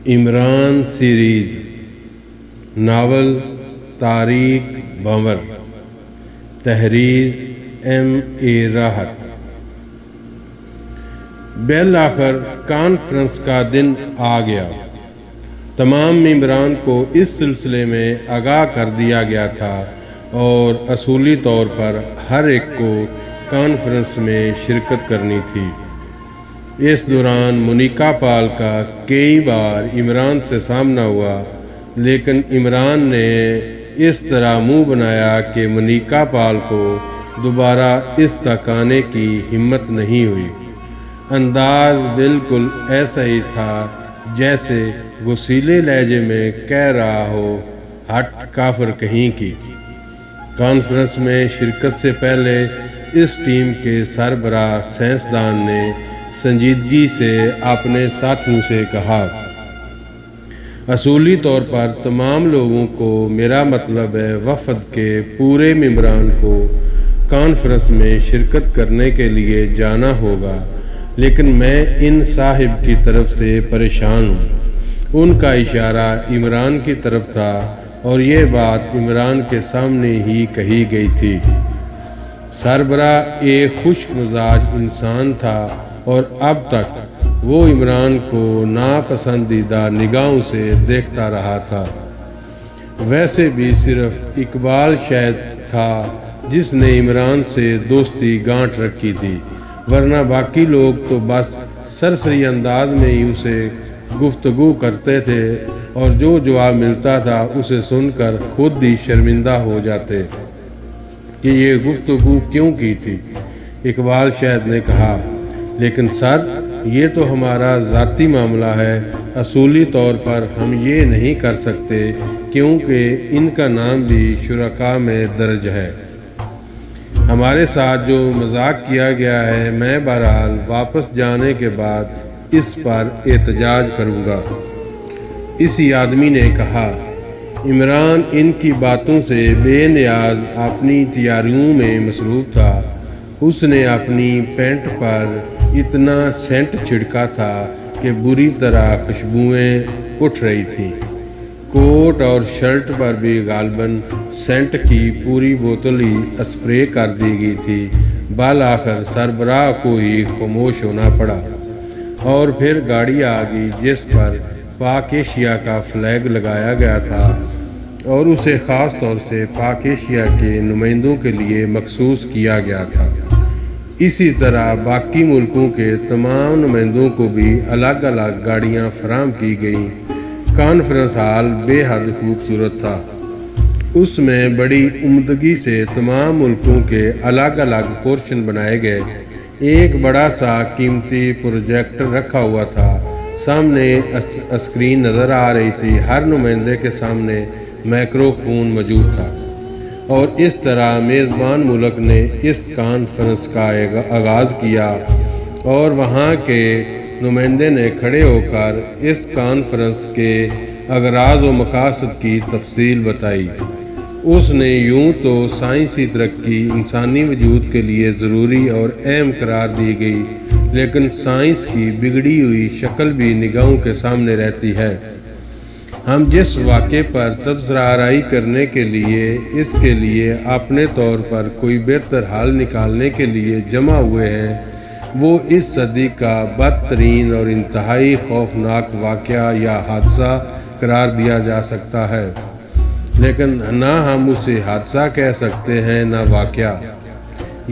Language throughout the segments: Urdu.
عمران سیریز ناول طارق بھنور، تحریر M.A. راحت۔ بالآخر کانفرنس کا دن آ گیا۔ تمام ممبران کو اس سلسلے میں آگاہ کر دیا گیا تھا اور اصولی طور پر ہر ایک کو کانفرنس میں شرکت کرنی تھی۔ اس دوران مونیکا پال کا کئی بار عمران سے سامنا ہوا، لیکن عمران نے اس طرح منہ بنایا کہ مونیکا پال کو دوبارہ اس تک آنے کی ہمت نہیں ہوئی۔ انداز بالکل ایسا ہی تھا جیسے غصیلے لہجے میں کہہ رہا ہو، ہٹ کافر کہیں کی۔ کانفرنس میں شرکت سے پہلے اس ٹیم کے سربراہ سائنسدان نے سنجیدگی سے اپنے ساتھیوں سے کہا، اصولی طور پر تمام لوگوں کو میرا مطلب ہے وفد کے پورے ممبران کو کانفرنس میں شرکت کرنے کے لیے جانا ہوگا، لیکن میں ان صاحب کی طرف سے پریشان ہوں۔ ان کا اشارہ عمران کی طرف تھا اور یہ بات عمران کے سامنے ہی کہی گئی تھی۔ سربراہ ایک خشک مزاج انسان تھا اور اب تک وہ عمران کو ناپسندیدہ نگاہوں سے دیکھتا رہا تھا۔ ویسے بھی صرف اقبال شاید تھا جس نے عمران سے دوستی گانٹھ رکھی تھی، ورنہ باقی لوگ تو بس سرسری انداز میں ہی اسے گفتگو کرتے تھے اور جو جواب ملتا تھا اسے سن کر خود ہی شرمندہ ہو جاتے کہ یہ گفتگو کیوں کی تھی۔ اقبال شاید نے کہا، لیکن سر یہ تو ہمارا ذاتی معاملہ ہے، اصولی طور پر ہم یہ نہیں کر سکتے کیونکہ ان کا نام بھی شرکاء میں درج ہے۔ ہمارے ساتھ جو مذاق کیا گیا ہے، میں بہرحال واپس جانے کے بعد اس پر احتجاج کروں گا۔ اسی آدمی نے کہا۔ عمران ان کی باتوں سے بے نیاز اپنی تیاریوں میں مصروف تھا۔ اس نے اپنی پینٹ پر اتنا سینٹ چھڑکا تھا کہ بری طرح خوشبوئیں اٹھ رہی تھیں۔ کوٹ اور شرٹ پر بھی غالباً سینٹ کی پوری بوتل ہی اسپرے کر دی گئی تھی۔ بالآخر سربراہ کو ہی خاموش ہونا پڑا اور پھر گاڑی آ گئی جس پر پاک ایشیا کا فلیگ لگایا گیا تھا اور اسے خاص طور سے پاک ایشیا کے نمائندوں کے لیے مخصوص کیا گیا تھا۔ اسی طرح باقی ملکوں کے تمام نمائندوں کو بھی الگ الگ گاڑیاں فراہم کی گئیں۔ کانفرنس ہال بے حد خوبصورت تھا۔ اس میں بڑی عمدگی سے تمام ملکوں کے الگ الگ پورشن بنائے گئے۔ ایک بڑا سا قیمتی پروجیکٹر رکھا ہوا تھا، سامنے اسکرین نظر آ رہی تھی، ہر نمائندے کے سامنے مائکرو فون موجود تھا، اور اس طرح میزبان ملک نے اس کانفرنس کا آغاز کیا اور وہاں کے نمائندے نے کھڑے ہو کر اس کانفرنس کے اغراض و مقاصد کی تفصیل بتائی۔ اس نے یوں تو سائنسی ترقی انسانی وجود کے لیے ضروری اور اہم قرار دی گئی، لیکن سائنس کی بگڑی ہوئی شکل بھی نگاہوں کے سامنے رہتی ہے۔ ہم جس واقعے پر تبصرہ آرائی کرنے کے لیے اس کے لیے اپنے طور پر کوئی بہتر حل نکالنے کے لیے جمع ہوئے ہیں، وہ اس صدی کا بدترین اور انتہائی خوفناک واقعہ یا حادثہ قرار دیا جا سکتا ہے، لیکن نہ ہم اسے حادثہ کہہ سکتے ہیں نہ واقعہ۔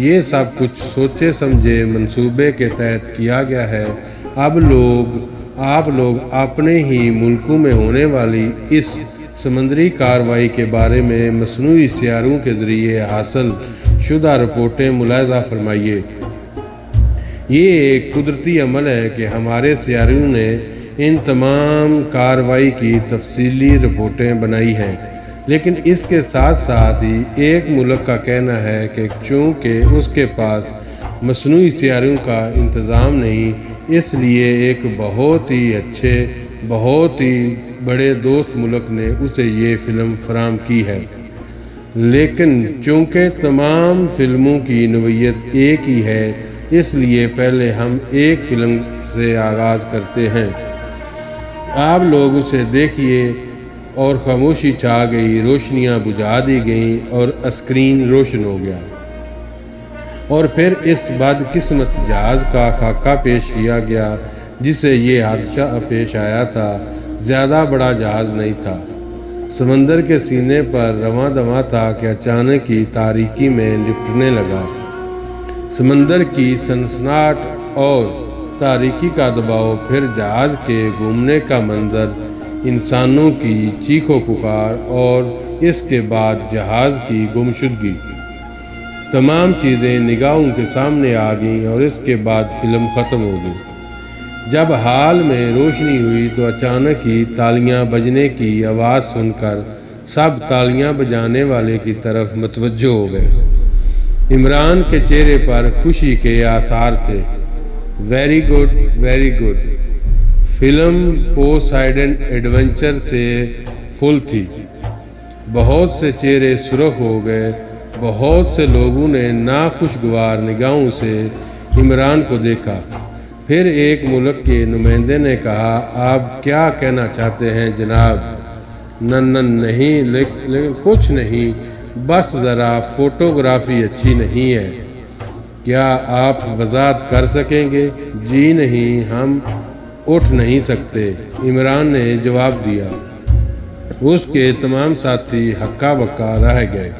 یہ سب کچھ سوچے سمجھے منصوبے کے تحت کیا گیا ہے۔ آپ لوگ اپنے ہی ملکوں میں ہونے والی اس سمندری کارروائی کے بارے میں مصنوعی سیاروں کے ذریعے حاصل شدہ رپورٹیں ملاحظہ فرمائیے۔ یہ ایک قدرتی عمل ہے کہ ہمارے سیاروں نے ان تمام کارروائی کی تفصیلی رپورٹیں بنائی ہیں، لیکن اس کے ساتھ ساتھ ہی ایک ملک کا کہنا ہے کہ چونکہ اس کے پاس مصنوعی سیاروں کا انتظام نہیں، اس لیے ایک بہت ہی اچھے، بہت ہی بڑے دوست ملک نے اسے یہ فلم فراہم کی ہے۔ لیکن چونکہ تمام فلموں کی نوعیت ایک ہی ہے، اس لیے پہلے ہم ایک فلم سے آغاز کرتے ہیں۔ آپ لوگ اسے دیکھیے، اور خاموشی چھا گئی، روشنیاں بجھا دی گئیں اور اسکرین روشن ہو گیا، اور پھر اس بدقسمت جہاز کا خاکہ پیش کیا گیا جسے یہ حادثہ پیش آیا تھا۔ زیادہ بڑا جہاز نہیں تھا، سمندر کے سینے پر رواں دواں تھا کہ اچانک ہی تاریکی میں لپٹنے لگا۔ سمندر کی سنسناہٹ اور تاریکی کا دباؤ، پھر جہاز کے گھومنے کا منظر، انسانوں کی چیخ و پکار، اور اس کے بعد جہاز کی گمشدگی، تمام چیزیں نگاہوں کے سامنے آ گئیں، اور اس کے بعد فلم ختم ہو گئی۔ جب ہال میں روشنی ہوئی تو اچانک ہی تالیاں بجنے کی آواز سن کر سب تالیاں بجانے والے کی طرف متوجہ ہو گئے۔ عمران کے چہرے پر خوشی کے آثار تھے۔ Very good, very good. Film Poseidon adventure سے فل تھی۔ بہت سے چہرے سرخ ہو گئے۔ بہت سے لوگوں نے ناخوشگوار نگاہوں سے عمران کو دیکھا۔ پھر ایک ملک کے نمائندے نے کہا، آپ کیا کہنا چاہتے ہیں جناب؟ نہیں، لیکن کچھ نہیں، بس ذرا فوٹوگرافی اچھی نہیں ہے۔ کیا آپ وضاحت کر سکیں گے؟ جی نہیں، ہم اٹھ نہیں سکتے، عمران نے جواب دیا۔ اس کے تمام ساتھی ہکا بکا رہ گئے۔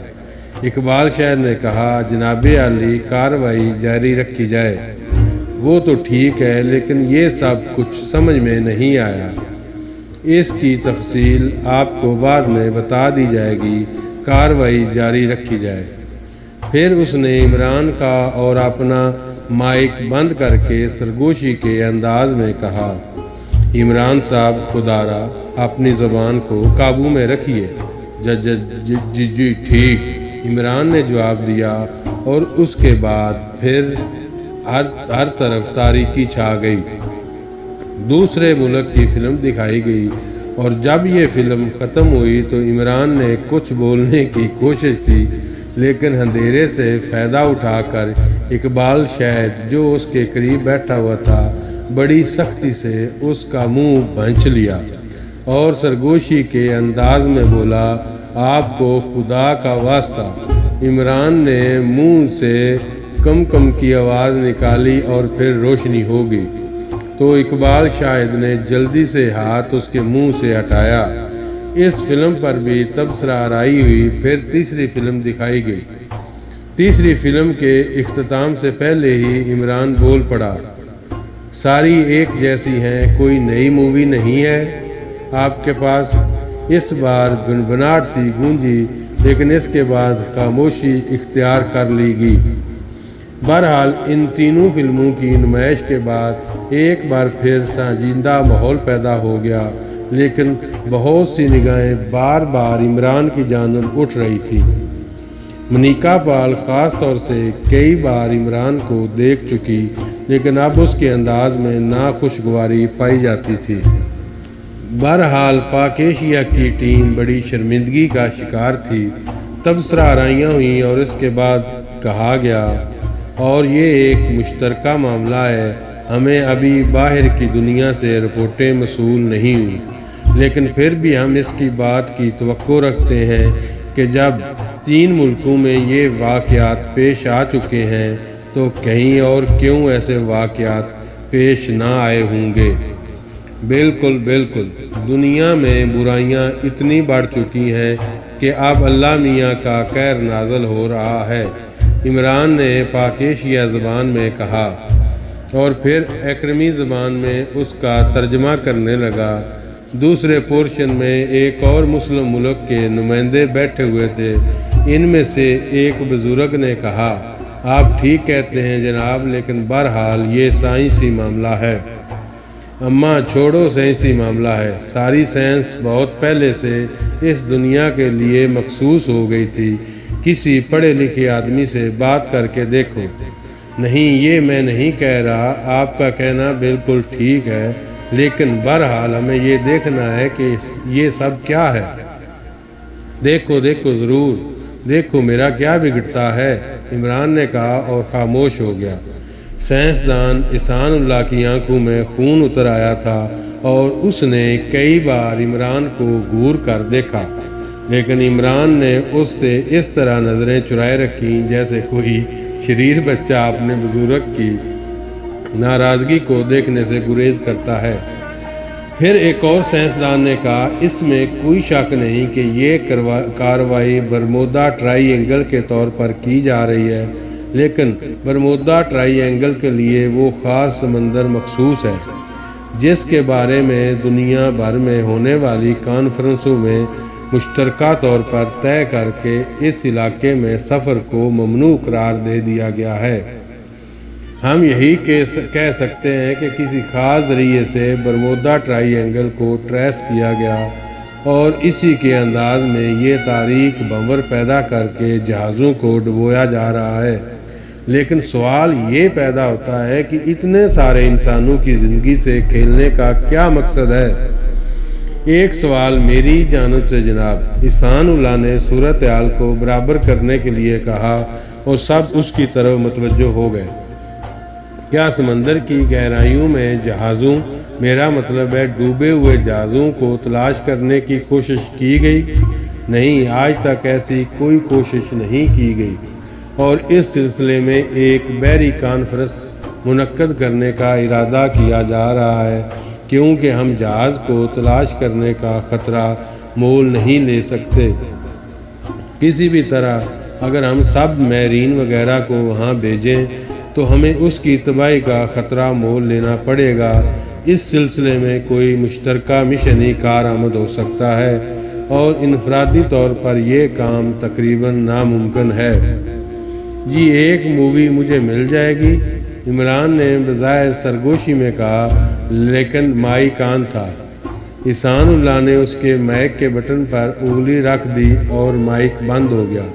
اقبال شاعر نے کہا، جناب عالی، کارروائی جاری رکھی جائے۔ وہ تو ٹھیک ہے، لیکن یہ سب کچھ سمجھ میں نہیں آیا۔ اس کی تفصیل آپ کو بعد میں بتا دی جائے گی، کارروائی جاری رکھی جائے۔ پھر اس نے عمران کا اور اپنا مائک بند کر کے سرگوشی کے انداز میں کہا، عمران صاحب، خدارا اپنی زبان کو قابو میں رکھیے۔ جی ٹھیک، عمران نے جواب دیا، اور اس کے بعد پھر ہر طرف تاریکی چھا گئی۔ دوسرے ملک کی فلم دکھائی گئی، اور جب یہ فلم ختم ہوئی تو عمران نے کچھ بولنے کی کوشش کی، لیکن اندھیرے سے فائدہ اٹھا کر اقبال شاید جو اس کے قریب بیٹھا ہوا تھا، بڑی سختی سے اس کا منہ بھنچ لیا اور سرگوشی کے انداز میں بولا، آپ کو خدا کا واسطہ۔ عمران نے منہ سے کم کی آواز نکالی اور پھر روشنی ہو گئی تو اقبال شاہد نے جلدی سے ہاتھ اس کے منہ سے ہٹایا۔ اس فلم پر بھی تبصرہ آرائی ہوئی۔ پھر تیسری فلم دکھائی گئی۔ تیسری فلم کے اختتام سے پہلے ہی عمران بول پڑا، ساری ایک جیسی ہیں، کوئی نئی مووی نہیں ہے آپ کے پاس؟ اس بار گنگناہٹ سی گونجی، لیکن اس کے بعد خاموشی اختیار کر لی گئی۔ بہرحال ان تینوں فلموں کی نمائش کے بعد ایک بار پھر سنجیدہ ماحول پیدا ہو گیا، لیکن بہت سی نگاہیں بار بار عمران کی جانب اٹھ رہی تھی۔ منیکا پال خاص طور سے کئی بار عمران کو دیکھ چکی، لیکن اب اس کے انداز میں ناخوشگواری پائی جاتی تھی۔ بہرحال پاک ایشیا کی ٹیم بڑی شرمندگی کا شکار تھی۔ تبصرہ آرائیاں ہوئیں اور اس کے بعد کہا گیا، اور یہ ایک مشترکہ معاملہ ہے، ہمیں ابھی باہر کی دنیا سے رپورٹیں موصول نہیں ہوئیں، لیکن پھر بھی ہم اس کی بات کی توقع رکھتے ہیں کہ جب 3 ملکوں میں یہ واقعات پیش آ چکے ہیں تو کہیں اور کیوں ایسے واقعات پیش نہ آئے ہوں گے۔ بالکل بالکل، دنیا میں برائیاں اتنی بڑھ چکی ہیں کہ اب اللہ میاں کا قہر نازل ہو رہا ہے، عمران نے پاک ایشیا زبان میں کہا، اور پھر ایکرمی زبان میں اس کا ترجمہ کرنے لگا۔ دوسرے پورشن میں ایک اور مسلم ملک کے نمائندے بیٹھے ہوئے تھے۔ ان میں سے ایک بزرگ نے کہا، آپ ٹھیک کہتے ہیں جناب، لیکن بہرحال یہ سائنسی معاملہ ہے۔ اماں چھوڑو، سائنسی معاملہ ہے، ساری سائنس بہت پہلے سے اس دنیا کے لیے مخصوص ہو گئی تھی، کسی پڑھے لکھے آدمی سے بات کر کے دیکھو۔ نہیں، یہ میں نہیں کہہ رہا، آپ کا کہنا بالکل ٹھیک ہے، لیکن بہرحال ہمیں یہ دیکھنا ہے کہ یہ سب کیا ہے۔ دیکھو دیکھو، ضرور دیکھو، میرا کیا بگڑتا ہے، عمران نے کہا اور خاموش ہو گیا۔ سائنسدان احسان اللہ کی آنکھوں میں خون اتر آیا تھا اور اس نے کئی بار عمران کو گور کر دیکھا، لیکن عمران نے اس سے اس طرح نظریں چرائے رکھیں جیسے کوئی شریر بچہ اپنے بزرگ کی ناراضگی کو دیکھنے سے گریز کرتا ہے۔ پھر ایک اور سائنسدان نے کہا، اس میں کوئی شک نہیں کہ یہ کارروائی برمودا ٹرائی اینگل کے طور پر کی جا رہی ہے، لیکن برمودا ٹرائی اینگل کے لیے وہ خاص سمندر مخصوص ہے جس کے بارے میں دنیا بھر میں ہونے والی کانفرنسوں میں مشترکہ طور پر طے کر کے اس علاقے میں سفر کو ممنوع قرار دے دیا گیا ہے۔ ہم یہی کہہ سکتے ہیں کہ کسی خاص ذریعے سے برمودا ٹرائی اینگل کو ٹریس کیا گیا اور اسی کے انداز میں یہ تاریک بھنور پیدا کر کے جہازوں کو ڈبویا جا رہا ہے۔ لیکن سوال یہ پیدا ہوتا ہے کہ اتنے سارے انسانوں کی زندگی سے کھیلنے کا کیا مقصد ہے؟ ایک سوال میری جانب سے جناب، احسان اللہ نے صورتحال کو برابر کرنے کے لیے کہا اور سب اس کی طرف متوجہ ہو گئے۔ کیا سمندر کی گہرائیوں میں جہازوں، میرا مطلب ہے ڈوبے ہوئے جہازوں کو تلاش کرنے کی کوشش کی گئی؟ نہیں، آج تک ایسی کوئی کوشش نہیں کی گئی، اور اس سلسلے میں ایک بحری کانفرنس منعقد کرنے کا ارادہ کیا جا رہا ہے، کیونکہ ہم جہاز کو تلاش کرنے کا خطرہ مول نہیں لے سکتے۔ کسی بھی طرح اگر ہم سب ماہرین وغیرہ کو وہاں بھیجیں تو ہمیں اس کی تباہی کا خطرہ مول لینا پڑے گا۔ اس سلسلے میں کوئی مشترکہ مشن ہی کارآمد ہو سکتا ہے، اور انفرادی طور پر یہ کام تقریباً ناممکن ہے۔ جی ایک مووی مجھے مل جائے گی، عمران نے بظاہر سرگوشی میں کہا، لیکن مائک آن تھا۔ احسان اللہ نے اس کے مائک کے بٹن پر انگلی رکھ دی اور مائک بند ہو گیا۔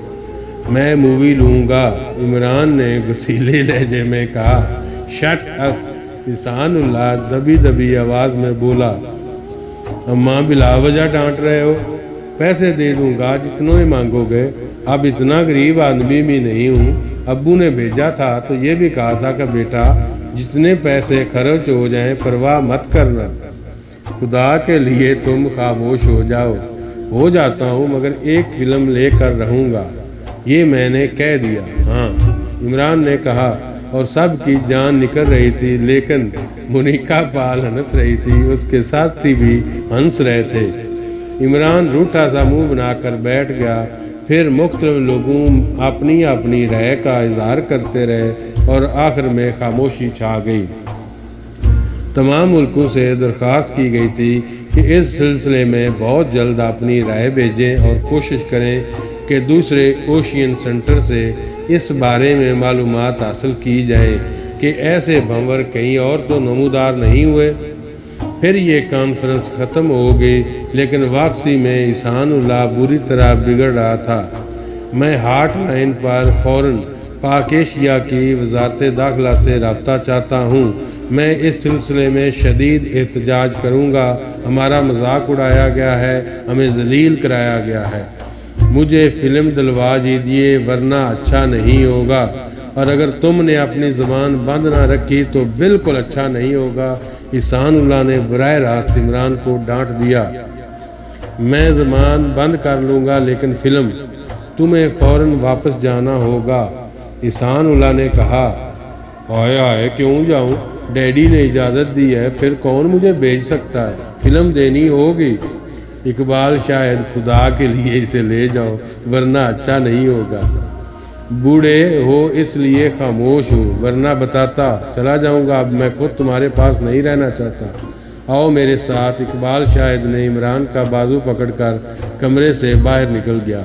میں مووی لوں گا، عمران نے غصیلے لہجے میں کہا۔ شٹ اپ، احسان اللہ دبی دبی آواز میں بولا۔ اماں بلا وجہ ڈانٹ رہے ہو؟ پیسے دے دوں گا جتنے مانگو گے، اب اتنا غریب آدمی بھی نہیں ہوں۔ ابو نے بھیجا تھا تو یہ بھی کہا تھا کہ بیٹا جتنے پیسے خرچ ہو جائیں پرواہ مت کرنا، خدا کے لیے تم خاموش ہو جاؤ۔ ہو جاتا ہوں، مگر ایک فلم لے کر رہوں گا، یہ میں نے کہہ دیا۔ ہاں، عمران نے کہا، اور سب کی جان نکل رہی تھی، لیکن مونیکا پال ہنس رہی تھی، اس کے ساتھی بھی ہنس رہے تھے۔ عمران روٹھا سا منہ بنا کر بیٹھ گیا، پھر مختلف لوگوں اپنی اپنی رائے کا اظہار کرتے رہے اور آخر میں خاموشی چھا گئی۔ تمام ملکوں سے درخواست کی گئی تھی کہ اس سلسلے میں بہت جلد اپنی رائے بھیجیں اور کوشش کریں کہ دوسرے اوشین سینٹر سے اس بارے میں معلومات حاصل کی جائیں کہ ایسے بھنور کہیں اور تو نمودار نہیں ہوئے۔ پھر یہ کانفرنس ختم ہو گئی، لیکن واپسی میں احسان اللہ بری طرح بگڑ رہا تھا۔ میں ہاٹ لائن پر فوراً پاک ایشیا کی وزارت داخلہ سے رابطہ چاہتا ہوں۔ میں اس سلسلے میں شدید احتجاج کروں گا۔ ہمارا مذاق اڑایا گیا ہے، ہمیں ذلیل کرایا گیا ہے۔ مجھے فلم دلوا دیجیے ورنہ اچھا نہیں ہوگا، اور اگر تم نے اپنی زبان بند نہ رکھی تو بالکل اچھا نہیں ہوگا۔ احسان اللہ نے براہ راست عمران کو ڈانٹ دیا۔ میں زبان بند کر لوں گا، لیکن فلم تمہیں فوراً واپس جانا ہوگا، احسان اللہ نے کہا۔ آئے کیوں جاؤں؟ ڈیڈی نے اجازت دی ہے، پھر کون مجھے بھیج سکتا ہے؟ فلم دینی ہوگی۔ اقبال شاید خدا کے لیے اسے لے جاؤ ورنہ اچھا نہیں ہوگا۔ بوڑھے ہو اس لیے خاموش ہو، ورنہ بتاتا چلا جاؤں گا۔ اب میں خود تمہارے پاس نہیں رہنا چاہتا، آؤ میرے ساتھ۔ اقبال شاید نے عمران کا بازو پکڑ کر کمرے سے باہر نکل گیا۔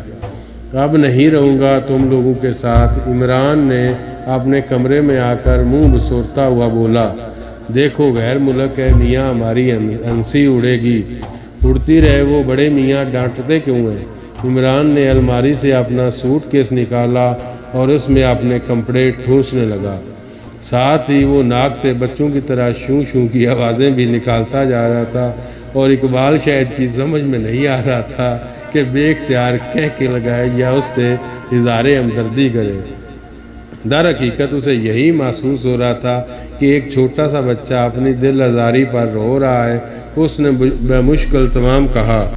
اب نہیں رہوں گا تم لوگوں کے ساتھ، عمران نے اپنے کمرے میں آ کر منہ بسورتا ہوا بولا۔ دیکھو غیر ملک ہے میاں، ہماری ہنسی اڑے گی۔ اڑتی رہے، وہ بڑے میاں ڈانٹتے کیوں ہیں؟ عمران نے الماری سے اپنا سوٹ کیس نکالا اور اس میں اپنے کپڑے ٹھوسنے لگا، ساتھ ہی وہ ناک سے بچوں کی طرح شوں شوں کی آوازیں بھی نکالتا جا رہا تھا، اور اقبال شاید کی سمجھ میں نہیں آ رہا تھا کہ بے اختیار کہہ کے لگائے یا اس سے اظہار ہمدردی کرے۔ در حقیقت اسے یہی محسوس ہو رہا تھا کہ ایک چھوٹا سا بچہ اپنی دل آزاری پر رو رہا ہے۔ اس نے بمشکل تمام کہا،